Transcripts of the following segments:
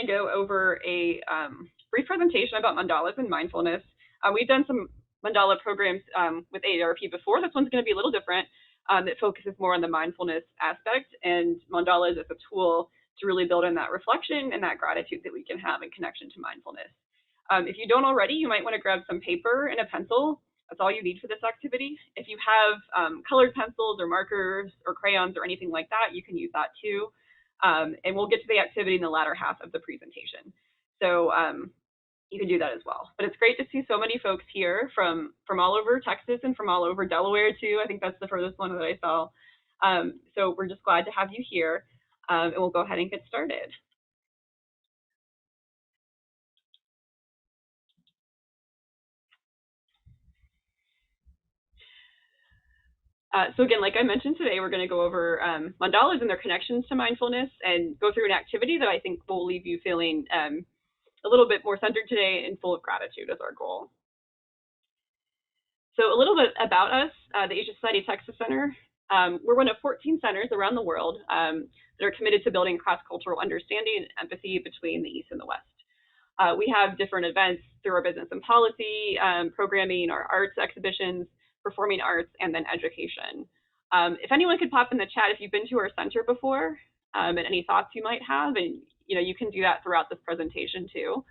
to go over a brief presentation about mandalas and mindfulness. We've done some mandala programs with AARP before. This one's going to be a little different. That focuses more on the mindfulness aspect, and mandalas as a tool to really build in that reflection and that gratitude that we can have in connection to mindfulness. If you don't already, you might want to grab some paper and a pencil. That's all you need for this activity. If you have colored pencils or markers or crayons or anything like that, you can use that too. And we'll get to the activity in the latter half of the presentation. So you can do that as well. But it's great to see so many folks here from all over Texas and from all over Delaware too. I think that's the furthest one that I saw. So we're just glad to have you here, and we'll go ahead and get started. So again, like I mentioned today, we're going to go over mandalas and their connections to mindfulness and go through an activity that I think will leave you feeling a little bit more centered today and full of gratitude as our goal. So a little bit about us, the Asia Society Texas Center. We're one of 14 centers around the world that are committed to building cross-cultural understanding and empathy between the East and the West. We have different events through our business and policy, programming, our arts exhibitions, performing arts, and then education. If anyone could pop in the chat if you've been to our center before and any thoughts you might have, and you can do that throughout this presentation too.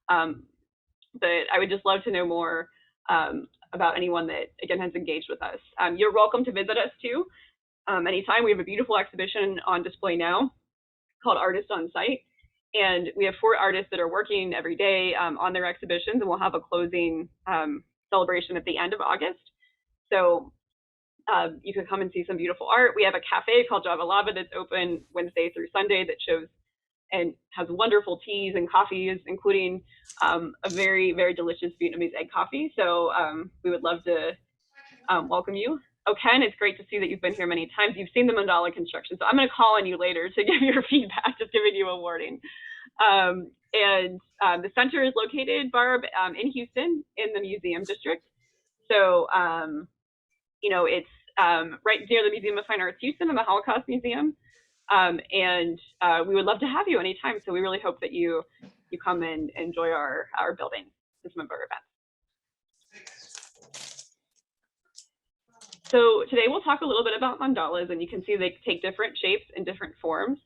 But I would just love to know more about anyone that, again, has engaged with us. You're welcome to visit us too anytime. We have a beautiful exhibition on display now called Artists on Site. And we have 4 artists that are working every day on their exhibitions, and we'll have a closing celebration at the end of August. So you can come and see some beautiful art. We have a cafe called Java Lava that's open Wednesday through Sunday that shows and has wonderful teas and coffees, including a very, very delicious Vietnamese egg coffee. So we would love to welcome you. Oh, Ken, it's great to see that you've been here many times. You've seen the mandala construction. So I'm going to call on you later to give your feedback, just giving you a warning. The center is located, Barb, in Houston in the museum district. So, it's right near the Museum of Fine Arts Houston and the Holocaust Museum. We would love to have you anytime. So we really hope that you come and enjoy our building and some of our events. So today we'll talk a little bit about mandalas, and you can see they take different shapes and different forms.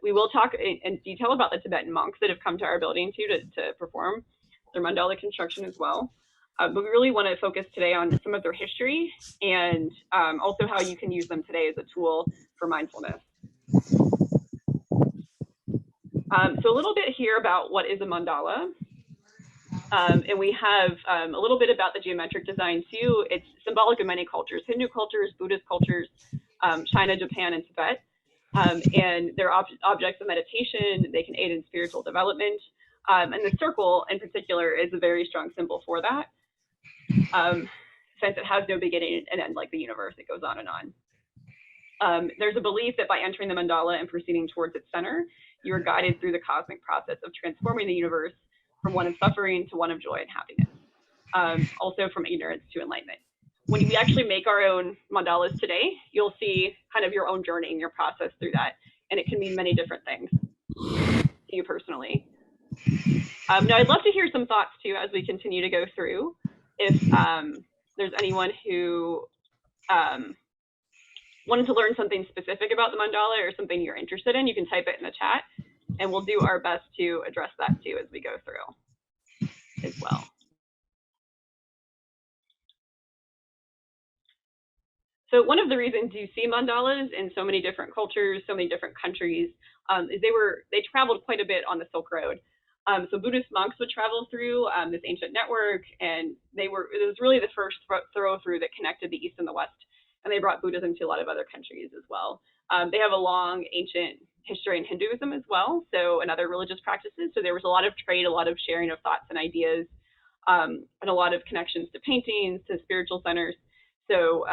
We will talk in detail about the Tibetan monks that have come to our building too to perform their mandala construction as well. But we really want to focus today on some of their history and also how you can use them today as a tool for mindfulness. So a little bit here about what is a mandala. And we have a little bit about the geometric design too. It's symbolic of many cultures, Hindu cultures, Buddhist cultures, China, Japan, and Tibet. And they're objects of meditation. They can aid in spiritual development. And the circle in particular is a very strong symbol for that. Since it has no beginning and end like the universe, it goes on and on. There's a belief that by entering the mandala and proceeding towards its center, you are guided through the cosmic process of transforming the universe from one of suffering to one of joy and happiness, also from ignorance to enlightenment. When we actually make our own mandalas today, you'll see kind of your own journey and your process through that, and it can mean many different things to you personally. Now, I'd love to hear some thoughts too as we continue to go through. If there's anyone who wanted to learn something specific about the mandala or something you're interested in, you can type it in the chat, and we'll do our best to address that too as we go through as well. So one of the reasons you see mandalas in so many different cultures, so many different countries, is they traveled quite a bit on the Silk Road. So Buddhist monks would travel through this ancient network, and it was really the first thoroughfare that connected the East and the West, and they brought Buddhism to a lot of other countries as well. They have a long ancient history in Hinduism as well, so and other religious practices. So there was a lot of trade, a lot of sharing of thoughts and ideas, and a lot of connections to paintings, to spiritual centers. So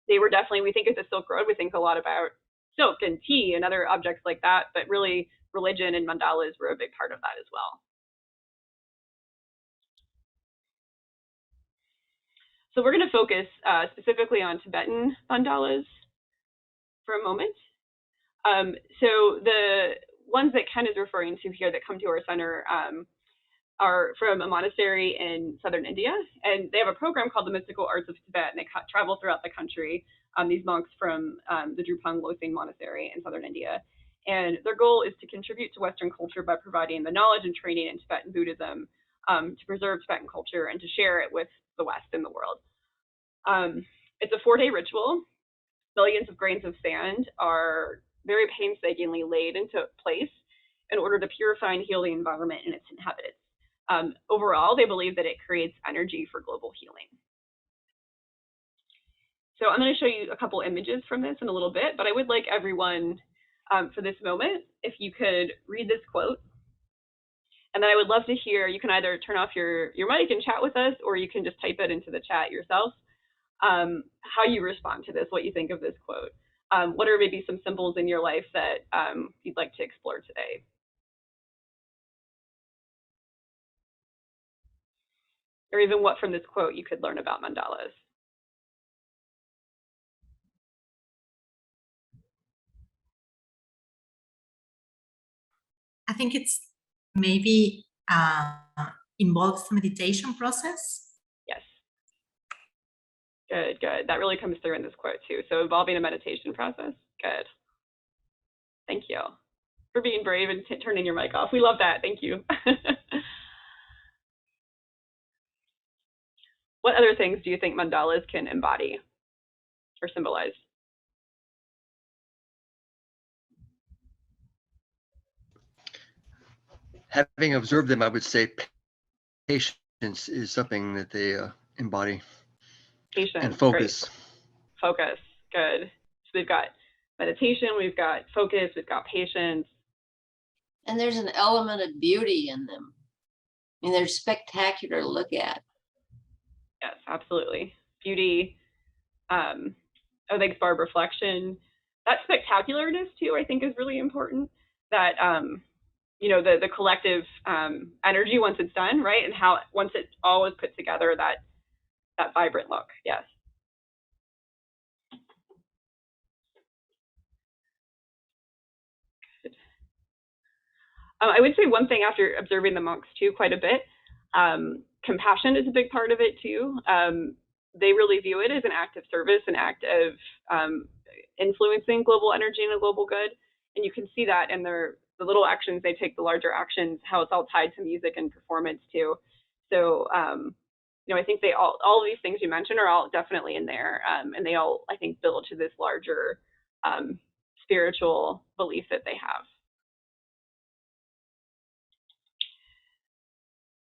they were definitely, we think of the Silk Road, we think a lot about silk and tea and other objects like that, but really religion and mandalas were a big part of that as well. So we're going to focus specifically on Tibetan mandalas for a moment. So ones that Ken is referring to here that come to our center are from a monastery in southern India, and they have a program called the Mystical Arts of Tibet, and they travel throughout the country, these monks from the Drupal Losing Monastery in southern India. And their goal is to contribute to Western culture by providing the knowledge and training in Tibetan Buddhism to preserve Tibetan culture and to share it with the West and the world. It's a 4-day ritual. Billions of grains of sand are very painstakingly laid into place in order to purify and heal the environment and its inhabitants. Overall, they believe that it creates energy for global healing. So I'm going to show you a couple images from this in a little bit, but I would like everyone for this moment, if you could read this quote, and then I would love to hear, you can either turn off your mic and chat with us, or you can just type it into the chat yourself, how you respond to this, what you think of this quote. What are maybe some symbols in your life that you'd like to explore today? Or even what from this quote you could learn about mandalas. I think it's maybe involves meditation process. Yes. Good, good. That really comes through in this quote too. So involving a meditation process. Good. Thank you for being brave and turning your mic off. We love that. Thank you. What other things do you think mandalas can embody or symbolize? Having observed them, I would say patience is something that they embody. Patience and focus. Great. Focus, good. So we've got meditation, we've got focus, we've got patience. And there's an element of beauty in them. I mean, they're spectacular to look at. Yes, absolutely. Beauty. Oh, thanks, Barb. Reflection. That spectacularness too, I think, is really important. That you know, the collective energy once it's done, right, and how once it all is put together, that vibrant look. Yes. Good. I would say one thing after observing the monks too quite a bit. Compassion is a big part of it too. They really view it as an act of service, an act of influencing global energy and a global good. And you can see that in the little actions they take, the larger actions, how it's all tied to music and performance too. So, you know, I think all of these things you mentioned are all definitely in there. And they all, I think, build to this larger spiritual belief that they have.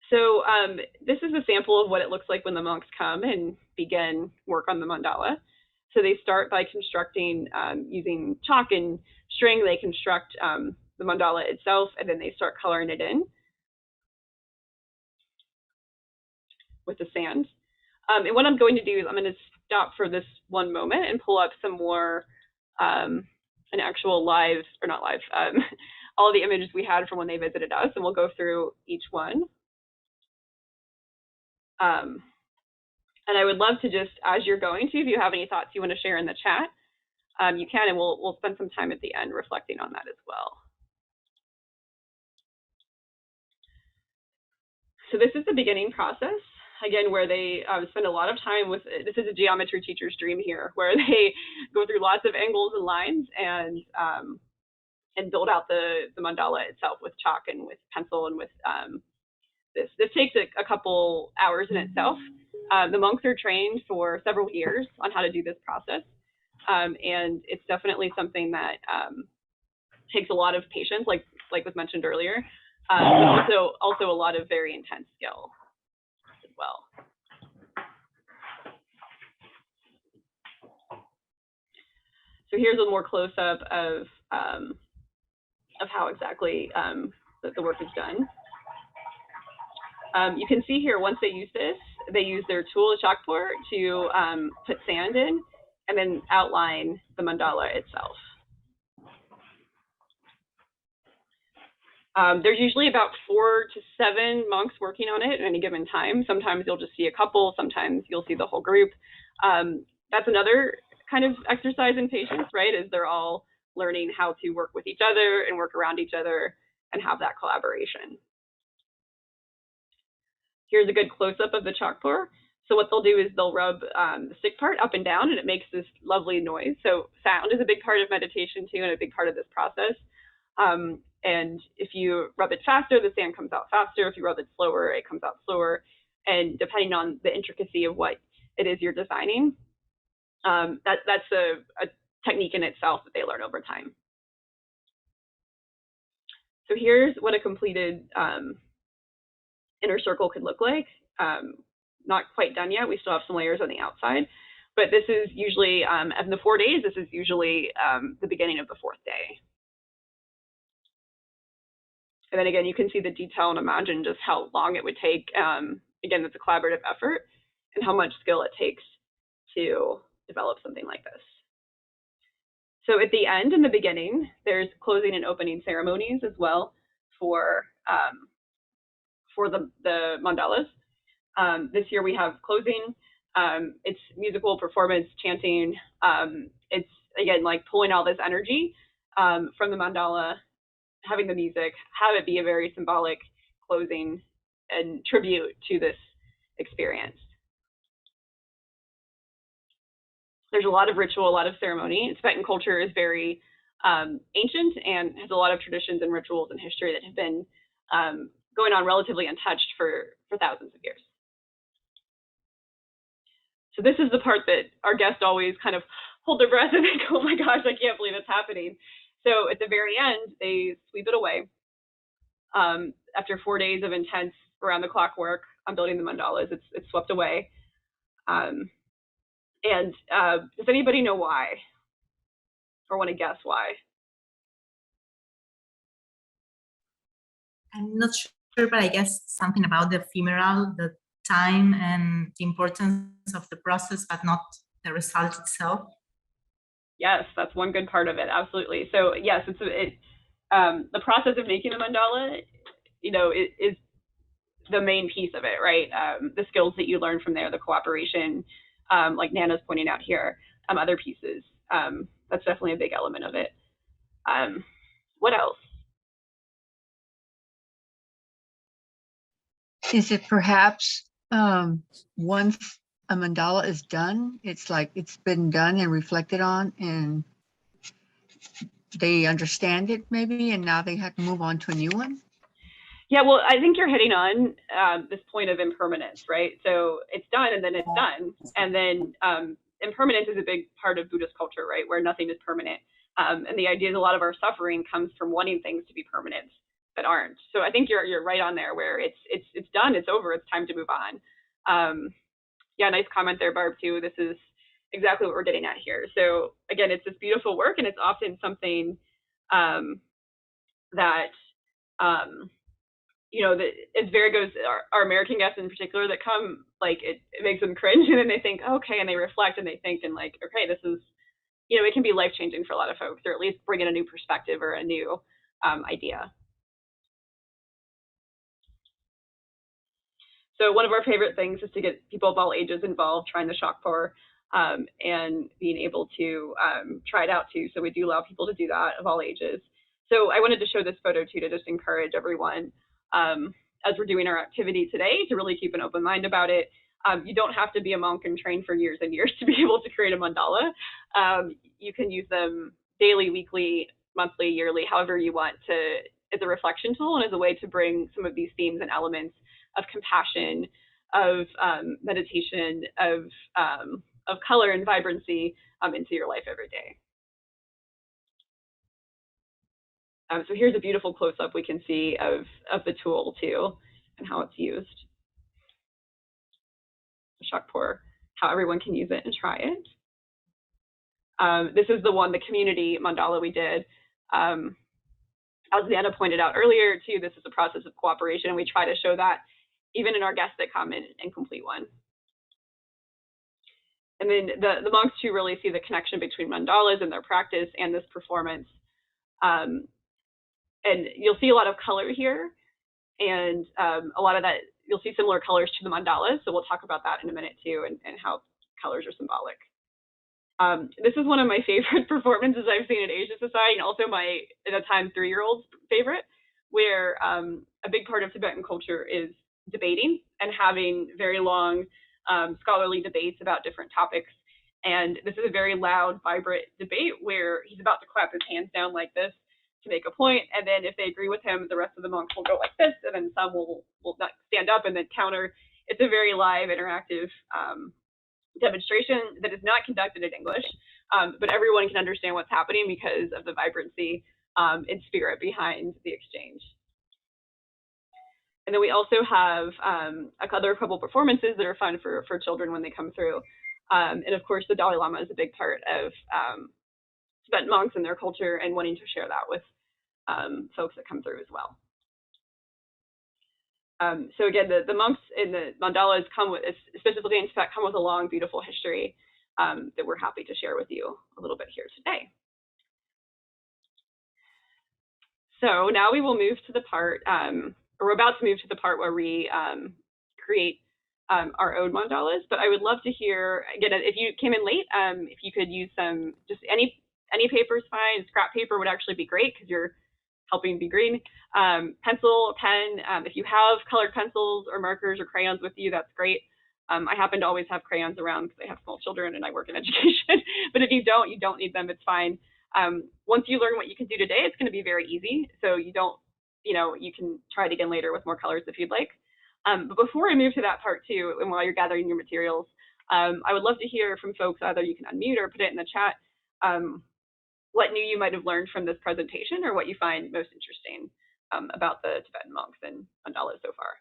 So this is a sample of what it looks like when the monks come and begin work on the mandala. So they start by constructing, using chalk and string, they construct the mandala itself, and then they start coloring it in with the sand. And what I'm going to do is I'm going to stop for this one moment and pull up some more, an actual live, or not live, all of the images we had from when they visited us, and we'll go through each one. And I would love to just, as you're going to, if you have any thoughts you want to share in the chat, you can, and we'll spend some time at the end reflecting on that as well. So this is the beginning process, again, where they spend a lot of time with, this is a geometry teacher's dream here, where they go through lots of angles and lines and build out the mandala itself with chalk and with pencil and with This takes a couple hours in itself. The monks are trained for several years on how to do this process. And it's definitely something that takes a lot of patience, like was mentioned earlier, but also a lot of very intense skill as well. So here's a more close-up of how exactly the work is done. You can see here, once they use this, they use their tool, the chalkboard, to put sand in and then outline the mandala itself. There's usually about 4 to 7 monks working on it at any given time. Sometimes you'll just see a couple, sometimes you'll see the whole group. That's another kind of exercise in patience, right? Is they're all learning how to work with each other and work around each other and have that collaboration. Here's a good close-up of the chalk pour. So what they'll do is they'll rub the stick part up and down, and it makes this lovely noise. So sound is a big part of meditation too, and a big part of this process. And if you rub it faster, the sand comes out faster. If you rub it slower, it comes out slower. And depending on the intricacy of what it is you're designing, that's a technique in itself that they learn over time. So here's what a completed inner circle could look like. Not quite done yet. We still have some layers on the outside, but this is usually, in the 4 days, this is usually the beginning of the 4th day. And then again, you can see the detail and imagine just how long it would take. Again, it's a collaborative effort and how much skill it takes to develop something like this. So at the end and the beginning, there's closing and opening ceremonies as well for the mandalas. This year we have closing. It's musical performance, chanting. It's again like pulling all this energy from the mandala, having the music, have it be a very symbolic closing and tribute to this experience. There's a lot of ritual, a lot of ceremony. Tibetan culture is very ancient and has a lot of traditions and rituals and history that have been going on relatively untouched for thousands of years. So this is the part that our guests always kind of hold their breath and think, oh my gosh, I can't believe it's happening. So at the very end, they sweep it away. After 4 days of intense around-the-clock work on building the mandalas, it's swept away. And does anybody know why? Or want to guess why? I'm not sure, but I guess something about the ephemeral, the time and the importance of the process, but not the result itself. Yes, that's one good part of it. Absolutely. So yes, the process of making a mandala, is the main piece of it, right? The skills that you learn from there, the cooperation, like Nana's pointing out here, other pieces. That's definitely a big element of it. What else? Is it perhaps once a mandala is done, it's like it's been done and reflected on and they understand it maybe, and now they have to move on to a new one? Yeah, well, I think you're hitting on this point of impermanence, right? So it's done and then it's done. And then impermanence is a big part of Buddhist culture, right? Where nothing is permanent. And the idea is a lot of our suffering comes from wanting things to be permanent that aren't. So I think you're right on there where it's done, it's over, it's time to move on. Yeah, nice comment there, Barb, too. This is exactly what we're getting at here. So again, it's this beautiful work, and it's often something that that as Vera goes, our American guests in particular that come, like it makes them cringe, and then they think, okay, and they reflect and they think, and like, okay, this is, it can be life-changing for a lot of folks, or at least bring in a new perspective or a new idea. So one of our favorite things is to get people of all ages involved trying the chalk pour and being able to try it out too. So we do allow people to do that of all ages. So I wanted to show this photo too to just encourage everyone as we're doing our activity today to really keep an open mind about it. You don't have to be a monk and train for years and years to be able to create a mandala. You can use them daily, weekly, monthly, yearly, however you want to, as a reflection tool and as a way to bring some of these themes and elements of compassion, of meditation, of color and vibrancy into your life every day. So here's a beautiful close-up we can see of the tool too, and how it's used. The chalk pour, how everyone can use it and try it. This is the community mandala we did. As Nana pointed out earlier too, this is a process of cooperation, and we try to show that even in our guests that come in and complete one. And then the monks too really see the connection between mandalas and their practice and this performance. And you'll see a lot of color here, and a lot of that, you'll see similar colors to the mandalas. So we'll talk about that in a minute too, and how colors are symbolic. This is one of my favorite performances I've seen at Asia Society, and also my, at the time, 3-year-old's favorite, where a big part of Tibetan culture is debating and having very long scholarly debates about different topics. And this is a very loud, vibrant debate where he's about to clap his hands down like this to make a point, and then if they agree with him, the rest of the monks will go like this, and then some will not stand up and then counter. It's a very live, interactive demonstration that is not conducted in English, but everyone can understand what's happening because of the vibrancy and spirit behind the exchange. And then we also have other couple performances that are fun for children when they come through. And of course, the Dalai Lama is a big part of Tibetan monks and their culture, and wanting to share that with folks that come through as well. So again, the monks in the mandalas come with, specifically in Tibet, come with a long, beautiful history that we're happy to share with you a little bit here today. So now we will move to the part, or we're about to move to the part where we create our own mandalas. But I would love to hear, again, if you came in late, if you could use some, just any paper is fine. Scrap paper would actually be great because you're helping be green. Pencil, pen, if you have colored pencils or markers or crayons with you, that's great. I happen to always have crayons around because I have small children and I work in education. But if you don't need them, it's fine. Once you learn what you can do today, it's going to be very easy. So you can try it again later with more colors if you'd like. But before I move to that part too, and while you're gathering your materials, I would love to hear from folks. Either you can unmute or put it in the chat. What new you might have learned from this presentation, or what you find most interesting about the Tibetan monks and mandalas so far.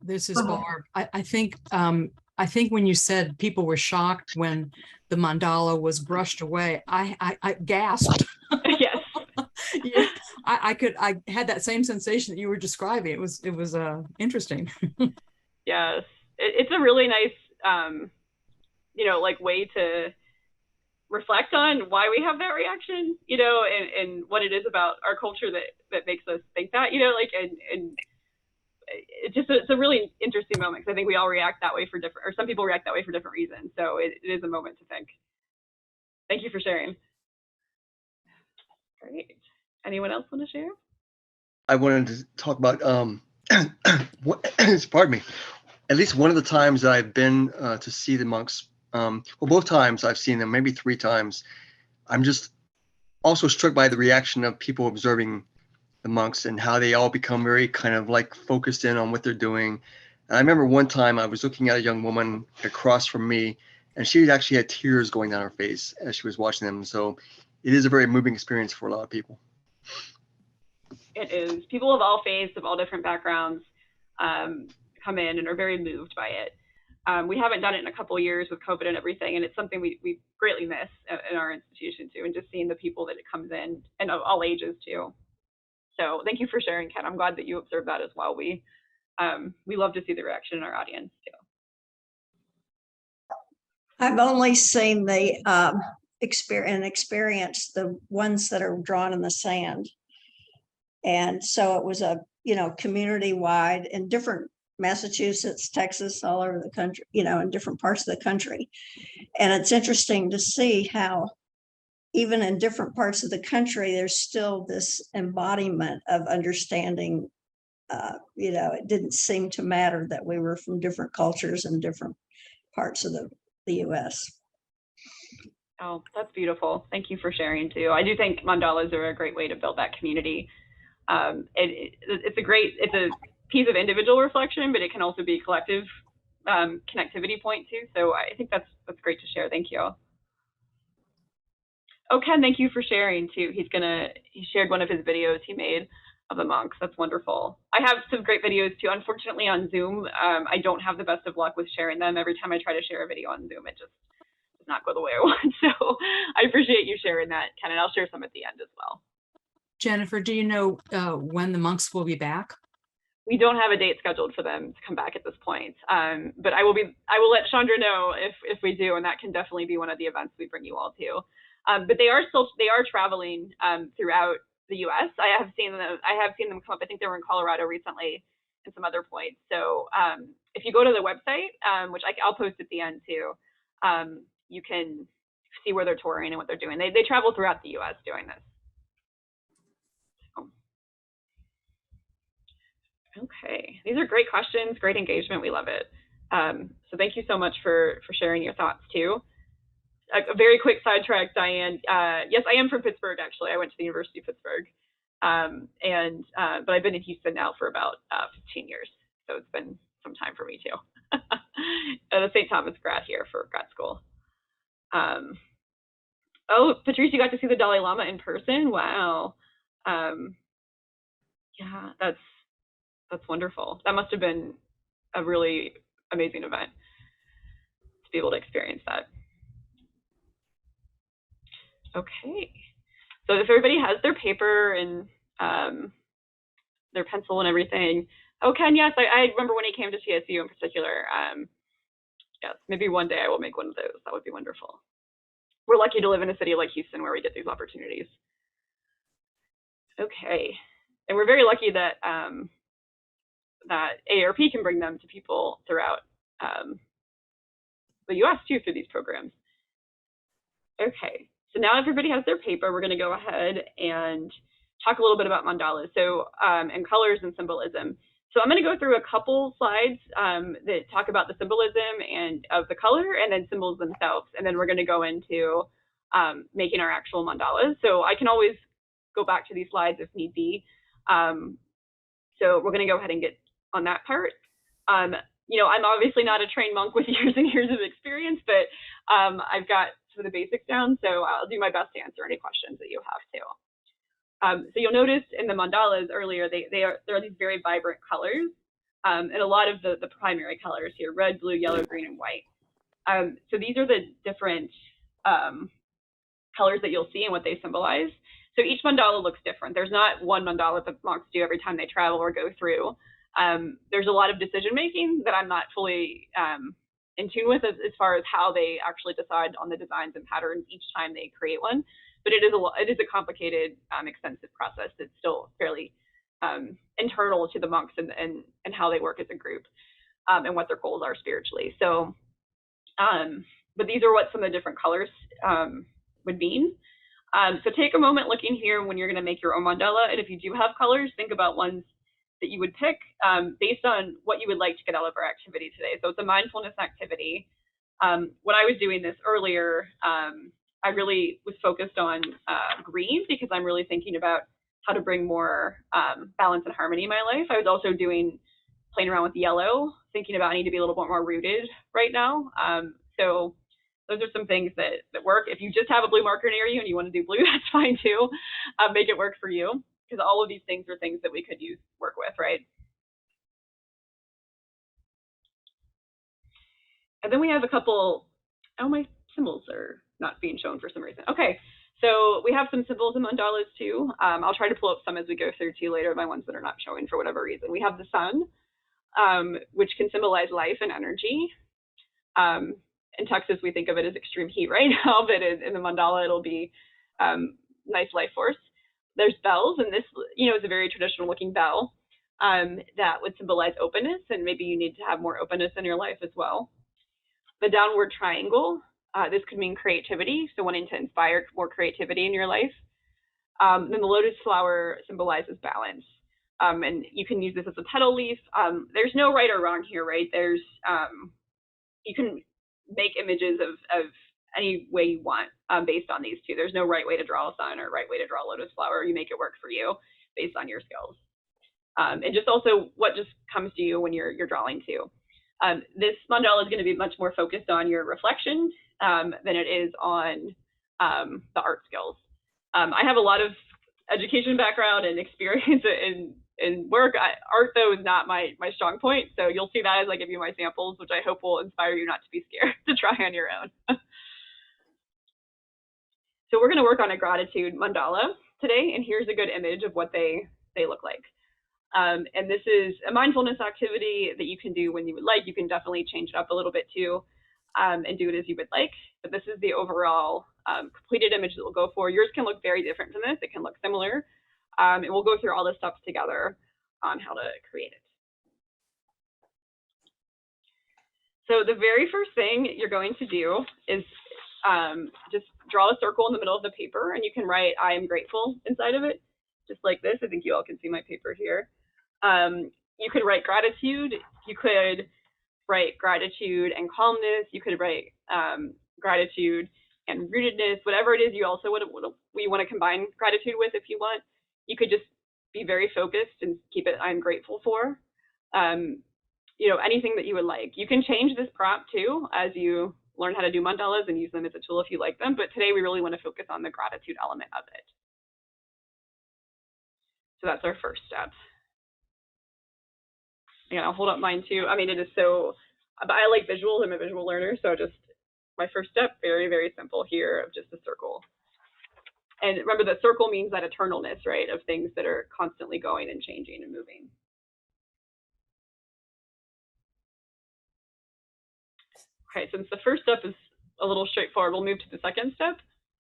This is Barb. I think when you said people were shocked when the mandala was brushed away, I gasped. Yes. Yeah, I had that same sensation that you were describing. It was interesting. Yes, it's a really nice like way to reflect on why we have that reaction, and what it is about our culture that makes us think that, and it's a really interesting moment, because I think we all react that way for different, or some people react that way for different reasons. So it is a moment to think. Thank you for sharing. Great. Anyone else want to share? I wanted to talk about, pardon me, at least one of the times that I've been to see the monks, well, both times I've seen them, maybe 3 times. I'm just also struck by the reaction of people observing the monks and how they all become very kind of like focused in on what they're doing. And I remember one time I was looking at a young woman across from me, and she actually had tears going down her face as she was watching them. So it is a very moving experience for a lot of people. It is. People of all faiths, of all different backgrounds, come in and are very moved by it. We haven't done it in a couple of years with COVID and everything, and it's something we greatly miss in our institution too, and just seeing the people that it comes in, and of all ages too. So thank you for sharing, Ken. I'm glad that you observed that as well. We love to see the reaction in our audience too. I've only seen the experience the ones that are drawn in the sand. And so it was a, community wide in different Massachusetts, Texas, all over the country, in different parts of the country. And it's interesting to see how even in different parts of the country, there's still this embodiment of understanding. It didn't seem to matter that we were from different cultures and different parts of the US. Oh, that's beautiful. Thank you for sharing too. I do think mandalas are a great way to build that community. It's a piece of individual reflection, but it can also be collective connectivity point too. So I think that's great to share. Thank you. Oh, Ken, thank you for sharing too. He shared one of his videos he made of the monks. That's wonderful. I have some great videos too. Unfortunately on Zoom, I don't have the best of luck with sharing them. Every time I try to share a video on Zoom, it just does not go the way I want. So I appreciate you sharing that, Ken, and I'll share some at the end as well. Jennifer, do you know when the monks will be back? We don't have a date scheduled for them to come back at this point, but I will let Chandra know if we do, and that can definitely be one of the events we bring you all to. But they are traveling throughout the U.S. I have seen them come up. I think they were in Colorado recently and some other points. So if you go to the website, which I'll post at the end too, you can see where they're touring and what they're doing. They travel throughout the U.S. doing this. So. Okay, these are great questions, great engagement. We love it. So thank you so much for sharing your thoughts too. A very quick sidetrack, Diane. Yes, I am from Pittsburgh, actually. I went to the University of Pittsburgh. But I've been in Houston now for about 15 years. So it's been some time for me too. The St. Thomas grad here for grad school. Oh, Patrice, you got to see the Dalai Lama in person? Wow. Yeah, that's wonderful. That must have been a really amazing event to be able to experience that. Okay, so if everybody has their paper and their pencil and everything. Oh, Ken, yes, I remember when he came to TSU in particular. Yes, maybe one day I will make one of those. That would be wonderful. We're lucky to live in a city like Houston where we get these opportunities. Okay, and we're very lucky that that AARP can bring them to people throughout the U.S. too through these programs. Okay, so now everybody has their paper. We're going to go ahead and talk a little bit about mandalas, so and colors and symbolism. So I'm going to go through a couple slides that talk about the symbolism and of the color, and then symbols themselves, and then we're going to go into making our actual mandalas. So I can always go back to these slides if need be. So we're going to go ahead and get on that part. You know, I'm obviously not a trained monk with years and years of experience, but I've got some of the basics down, so I'll do my best to answer any questions that you have too. So you'll notice in the mandalas earlier, there are these very vibrant colors, and a lot of the primary colors here: red, blue, yellow, green, and white. So these are the different colors that you'll see and what they symbolize. So each mandala looks different. There's not one mandala that monks do every time they travel or go through. There's a lot of decision making that I'm not fully in tune with as far as how they actually decide on the designs and patterns each time they create one. But it is a complicated, extensive process that's still fairly internal to the monks and how they work as a group and what their goals are spiritually. So, but these are what some of the different colors would mean. So take a moment looking here when you're going to make your own mandala, and if you do have colors, think about ones that you would pick based on what you would like to get out of our activity today. So it's a mindfulness activity. When I was doing this earlier, I really was focused on green because I'm really thinking about how to bring more balance and harmony in my life. I was also playing around with yellow, thinking about I need to be a little bit more rooted right now. So those are some things that work. If you just have a blue marker near you and you want to do blue, that's fine too. Make it work for you, because all of these things are things that we could work with, right? And then we have a couple, oh, my symbols are not being shown for some reason. Okay, so we have some symbols in mandalas too. I'll try to pull up some as we go through too later, my ones that are not showing for whatever reason. We have the sun, which can symbolize life and energy. In Texas, we think of it as extreme heat right now, but in the mandala, it'll be nice life force. There's bells, and this, is a very traditional looking bell that would symbolize openness, and maybe you need to have more openness in your life as well. The downward triangle, this could mean creativity, so wanting to inspire more creativity in your life. Then the lotus flower symbolizes balance, and you can use this as a petal leaf. There's no right or wrong here, right? There's you can make images of any way you want based on these two. There's no right way to draw a sun or right way to draw a lotus flower. You make it work for you based on your skills. And just also what just comes to you when you're drawing too. This mandala is going to be much more focused on your reflection than it is on the art skills. I have a lot of education background and experience in work. Art, though, is not my strong point. So you'll see that as I give you my samples, which I hope will inspire you not to be scared to try on your own. So we're going to work on a gratitude mandala today, and here's a good image of what they look like. And this is a mindfulness activity that you can do when you would like. You can definitely change it up a little bit too and do it as you would like. But this is the overall completed image that we'll go for. Yours can look very different from this. It can look similar. And we'll go through all the steps together on how to create it. So the very first thing you're going to do is just draw a circle in the middle of the paper, and you can write "I am grateful" inside of it, just like this. I think you all can see my paper here. You could write gratitude. You could write gratitude and calmness. You could write gratitude and rootedness, whatever it is you also we want to combine gratitude with if you want. You could just be very focused and keep it "I'm grateful for." You know, anything that you would like. You can change this prompt too as you learn how to do mandalas and use them as a tool if you like them, but today we really want to focus on the gratitude element of it. So that's our first step. Again, I'll hold up mine too. I mean, it is so, I like visuals. I'm a visual learner, so just my first step, very, very simple here of just a circle. And remember, the circle means that eternalness, right, of things that are constantly going and changing and moving. Okay, since the first step is a little straightforward, we'll move to the second step,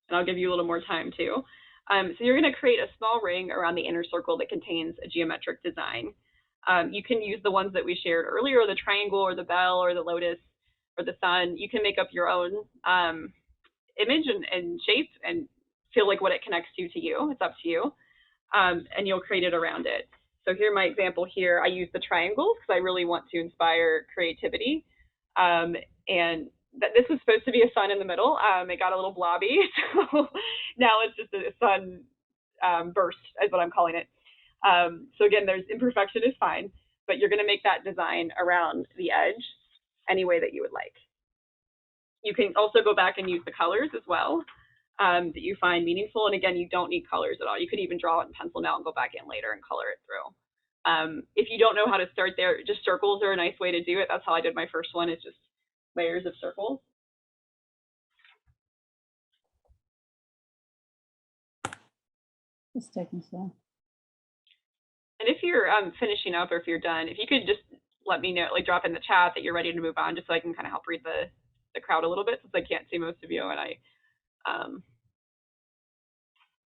and I'll give you a little more time too. So you're going to create a small ring around the inner circle that contains a geometric design. You can use the ones that we shared earlier, the triangle or the bell or the lotus or the sun. You can make up your own image and shape and feel like what it connects to you. It's up to you. And you'll create it around it. So here, my example here, I use the triangles because I really want to inspire creativity. And this was supposed to be a sun in the middle. It got a little blobby, so now it's just a sun burst is what I'm calling it. So again, there's imperfection is fine, but you're going to make that design around the edge any way that you would like. You can also go back and use the colors as well that you find meaningful. And again, you don't need colors at all. You could even draw it in pencil now and go back in later and color it through. If you don't know how to start there, just circles are a nice way to do it. That's how I did my first one. It's just layers of circles. Just taking slow. And if you're finishing up or if you're done, if you could just let me know, like drop in the chat that you're ready to move on, just so I can kind of help read the crowd a little bit, since I can't see most of you, and I,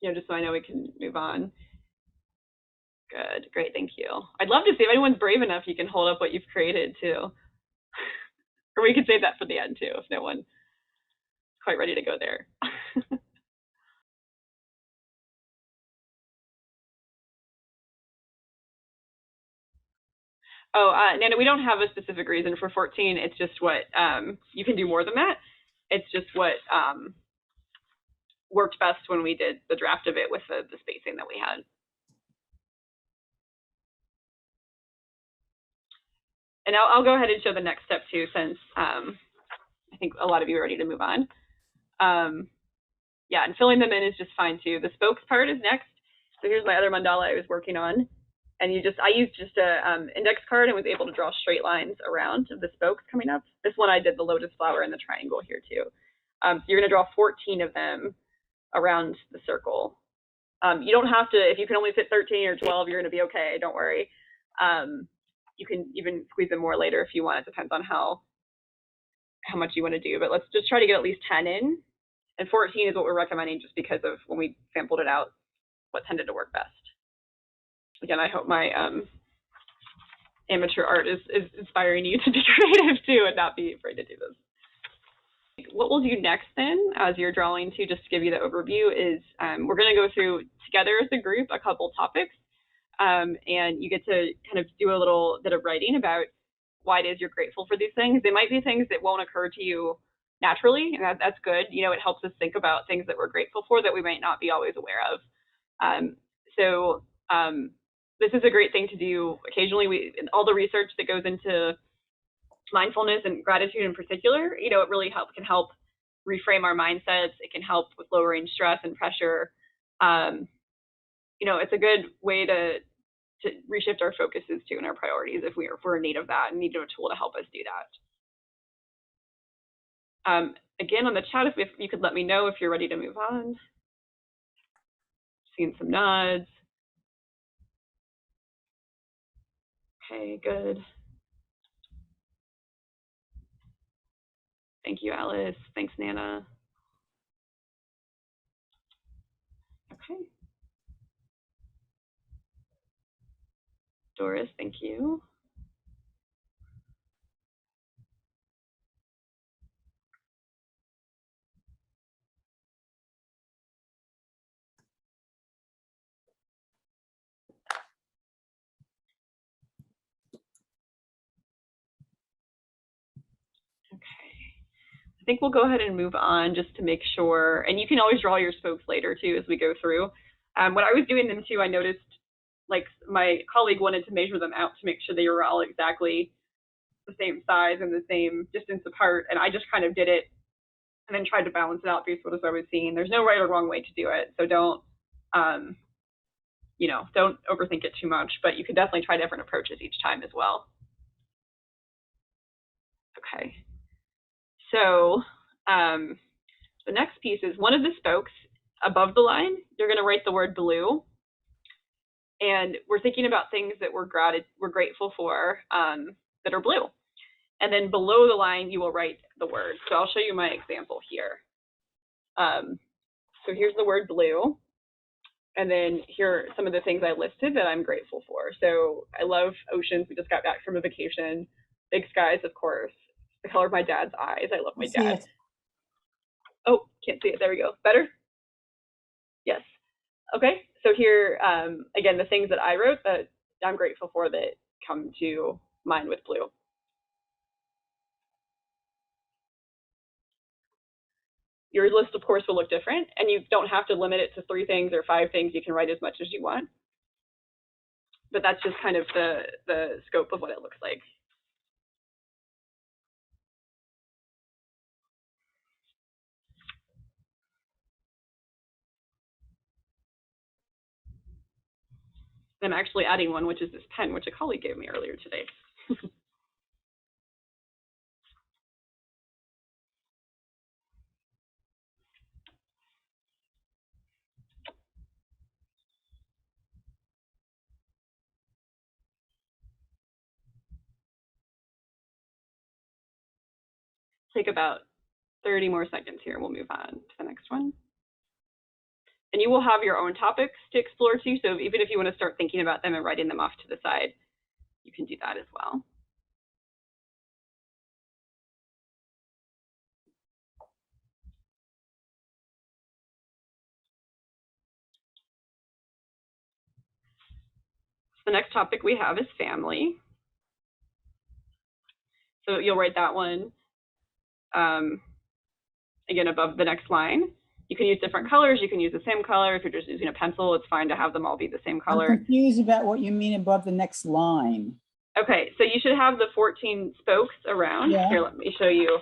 you know, just so I know we can move on. Good, great, thank you. I'd love to see if anyone's brave enough, you can hold up what you've created too. Or we could save that for the end too, if no one's quite ready to go there. Oh, Nana, we don't have a specific reason for 14. It's just what, you can do more than that. It's just what worked best when we did the draft of it with the spacing that we had. And I'll go ahead and show the next step too, since I think a lot of you are ready to move on. Yeah, and filling them in is just fine too. The spokes part is next. So here's my other mandala I was working on. And I used just a index card and was able to draw straight lines around the spokes coming up. This one I did the lotus flower and the triangle here too. So you're going to draw 14 of them around the circle. You don't have to, if you can only fit 13 or 12, you're going to be okay, don't worry. You can even squeeze in more later if you want. It depends on how much you want to do, but let's just try to get at least 10 in. And 14 is what we're recommending just because of when we sampled it out, what tended to work best. Again, I hope my amateur art is inspiring you to be creative too and not be afraid to do this. What we'll do next then, as you're drawing to, just to give you the overview, is we're going to go through together as a group a couple topics. And you get to kind of do a little bit of writing about why it is you're grateful for these things. They might be things that won't occur to you naturally, and that's good. You know, it helps us think about things that we're grateful for that we might not be always aware of. This is a great thing to do occasionally. All the research that goes into mindfulness and gratitude in particular, you know, it really can help reframe our mindsets. It can help with lowering stress and pressure. You know, it's a good way to reshift our focuses too and our priorities if we're in need of that and need a tool to help us do that. Again, on the chat, if you could let me know if you're ready to move on. Seeing some nods. Okay, good. Thank you, Alice. Thanks, Nana. Doris. Thank you. I think we'll go ahead and move on just to make sure, and you can always draw your spokes later too as we go through. When I was doing them too, I noticed like my colleague wanted to measure them out to make sure they were all exactly the same size and the same distance apart, and I just kind of did it and then tried to balance it out based on what I was seeing. There's no right or wrong way to do it, so don't don't overthink it too much, but you can definitely try different approaches each time as well. Okay. So the next piece is one of the spokes above the line, you're going to write the word blue. And we're thinking about things that we're grateful for that are blue. And then below the line, you will write the word. So I'll show you my example here. So here's the word blue. And then here are some of the things I listed that I'm grateful for. So I love oceans. We just got back from a vacation. Big skies, of course. The color of my dad's eyes. I love my dad. Oh, can't see it. There we go. Better? Yes. Okay. So here, again, the things that I wrote that I'm grateful for that come to mind with blue. Your list, of course, will look different, and you don't have to limit it to 3 things or 5 things. You can write as much as you want. But that's just kind of the scope of what it looks like. I'm actually adding one, which is this pen, which a colleague gave me earlier today. Take about 30 more seconds here. We'll move on to the next one. And you will have your own topics to explore too. So even if you want to start thinking about them and writing them off to the side, you can do that as well. The next topic we have is family. So you'll write that one again above the next line. You can use different colors. You can use the same color. If you're just using a pencil, it's fine to have them all be the same color. I'm confused about what you mean above the next line. Okay, so you should have the 14 spokes around. Yeah. Here, let me show you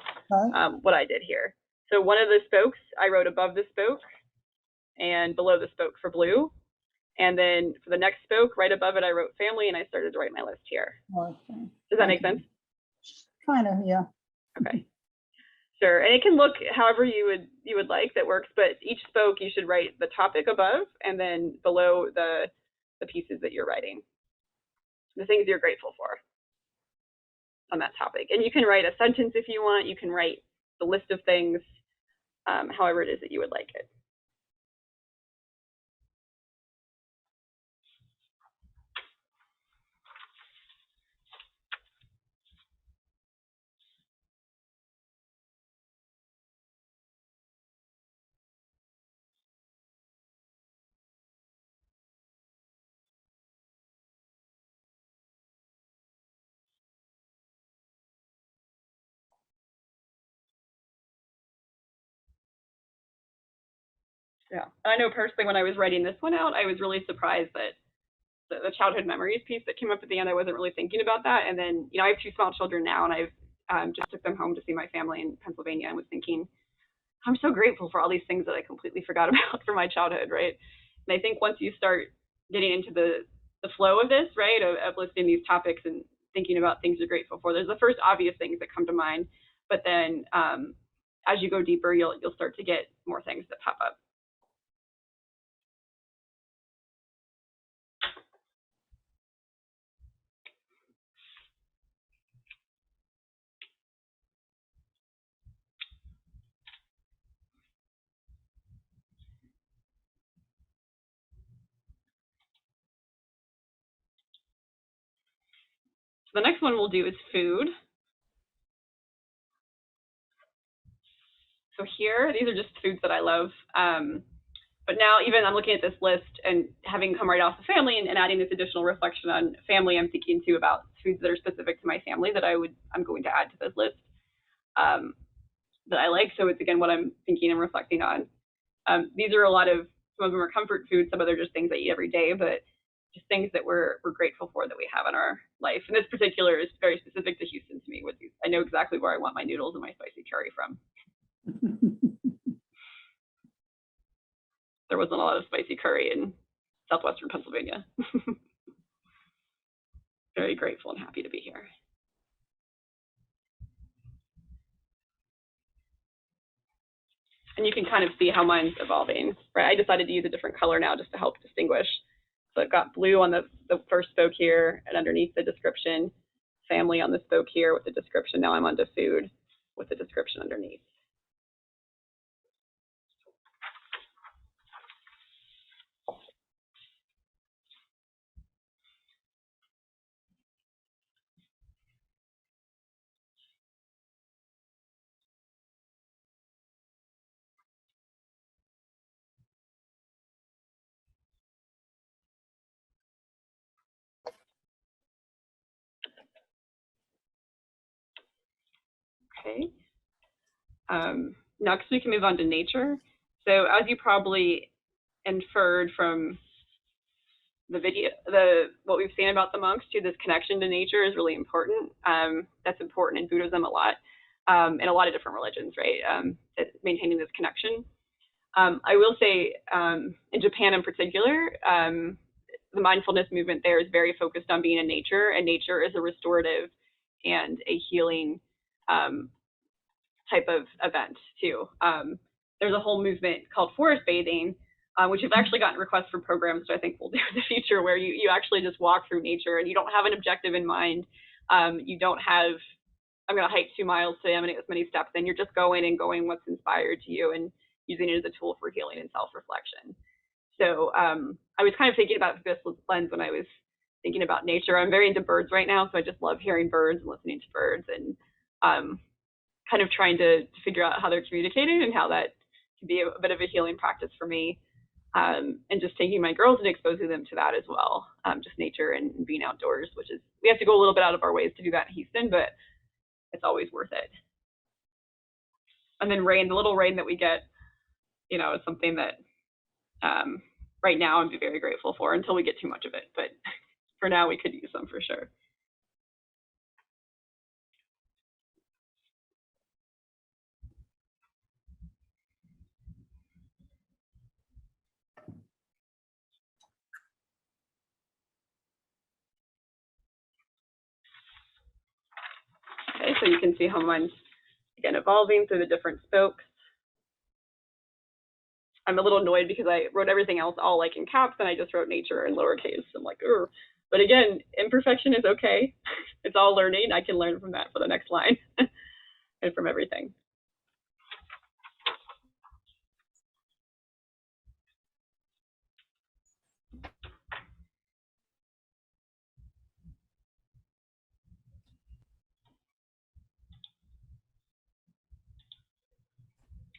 what I did here. So one of the spokes I wrote above the spoke and below the spoke for blue. And then for the next spoke, right above it, I wrote family, and I started to write my list here. Okay. Does that make sense? Kind of, yeah. Okay. Sure, and it can look however you would like, that works, but each spoke you should write the topic above and then below the pieces that you're writing, the things you're grateful for on that topic. And you can write a sentence if you want. You can write the list of things, however it is that you would like it. Yeah, I know personally when I was writing this one out, I was really surprised that the childhood memories piece that came up at the end, I wasn't really thinking about that. And then, I have 2 small children now, and I've just took them home to see my family in Pennsylvania, and was thinking, I'm so grateful for all these things that I completely forgot about from my childhood, right? And I think once you start getting into the flow of this, right, of listing these topics and thinking about things you're grateful for, there's the first obvious things that come to mind, but then as you go deeper, you'll start to get more things that pop up. the next one we'll do is food. So here, these are just foods that I love. But now even I'm looking at this list and having come right off the family and adding this additional reflection on family, I'm thinking too about foods that are specific to my family that I'm going to add to this list that I like. So it's again what I'm thinking and reflecting on. These are a lot of, some of them are comfort foods, some of them are just things I eat every day, but just things that we're grateful for that we have in our life. And this particular is very specific to Houston to me. With these, I know exactly where I want my noodles and my spicy curry from. There wasn't a lot of spicy curry in southwestern Pennsylvania. Very grateful and happy to be here. And you can kind of see how mine's evolving, right? I decided to use a different color now just to help distinguish. So I've got blue on the first spoke here, and underneath the description, family on the spoke here with the description. Now I'm onto food with the description underneath. Okay. Next, we can move on to nature. So as you probably inferred from the video, what we've seen about the monks too, this connection to nature is really important. That's important in Buddhism a lot, in a lot of different religions, right? Maintaining this connection. I will say in Japan in particular, the mindfulness movement there is very focused on being in nature, and nature is a restorative and a healing type of event too. There's a whole movement called forest bathing, which have actually gotten requests for programs, which I think we'll do in the future, where you actually just walk through nature and you don't have an objective in mind. You don't have, I'm going to hike 2 miles today, I'm going to get as many steps in. You're just going what's inspired to you and using it as a tool for healing and self-reflection. So I was kind of thinking about this lens when I was thinking about nature. I'm very into birds right now, so I just love hearing birds and listening to birds, and kind of trying to figure out how they're communicating and how that can be a bit of a healing practice for me. And just taking my girls and exposing them to that as well, just nature and being outdoors, which is, we have to go a little bit out of our ways to do that in Houston, but it's always worth it. And then rain, the little rain that we get, you know, is something that right now I'm very grateful for until we get too much of it. But for now, we could use some for sure. Okay, so you can see how mine's, again, evolving through the different spokes. I'm a little annoyed because I wrote everything else all like in caps and I just wrote nature in lowercase. I'm like, ugh. But again, imperfection is okay. It's all learning. I can learn from that for the next line and from everything.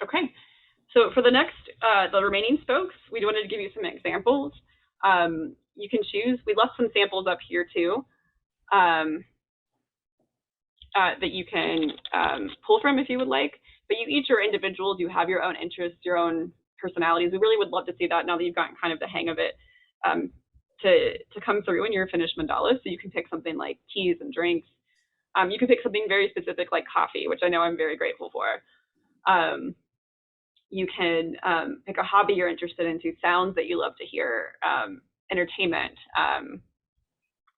Okay, so for the next, the remaining spokes, we wanted to give you some examples. You can choose, we left some samples up here too, that you can pull from if you would like, but you each are individuals, you have your own interests, your own personalities. We really would love to see that now that you've gotten kind of the hang of it, to come through when you're finished mandalas. So you can pick something like teas and drinks. You can pick something very specific like coffee, which I know I'm very grateful for. You can pick a hobby you're interested in, sounds that you love to hear, entertainment,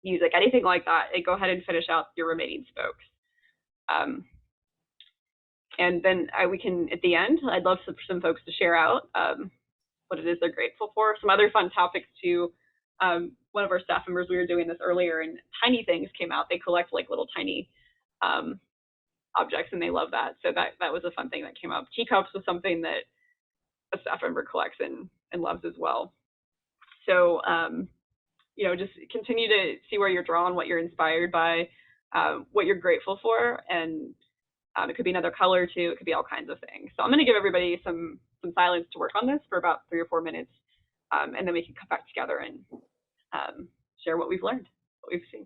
music, anything like that. And go ahead and finish out your remaining spokes. And then we can, at the end, I'd love for some folks to share out what it is they're grateful for. Some other fun topics too. One of our staff members, we were doing this earlier, and tiny things came out. They collect like little tiny objects, and they love that. So that was a fun thing that came up. Teacups was something that a staff member collects and loves as well. So you know, just continue to see where you're drawn, what you're inspired by, what you're grateful for, and it could be another color too. It could be all kinds of things. So I'm going to give everybody some silence to work on this for about 3 or 4 minutes, and then we can come back together and share what we've learned, what we've seen.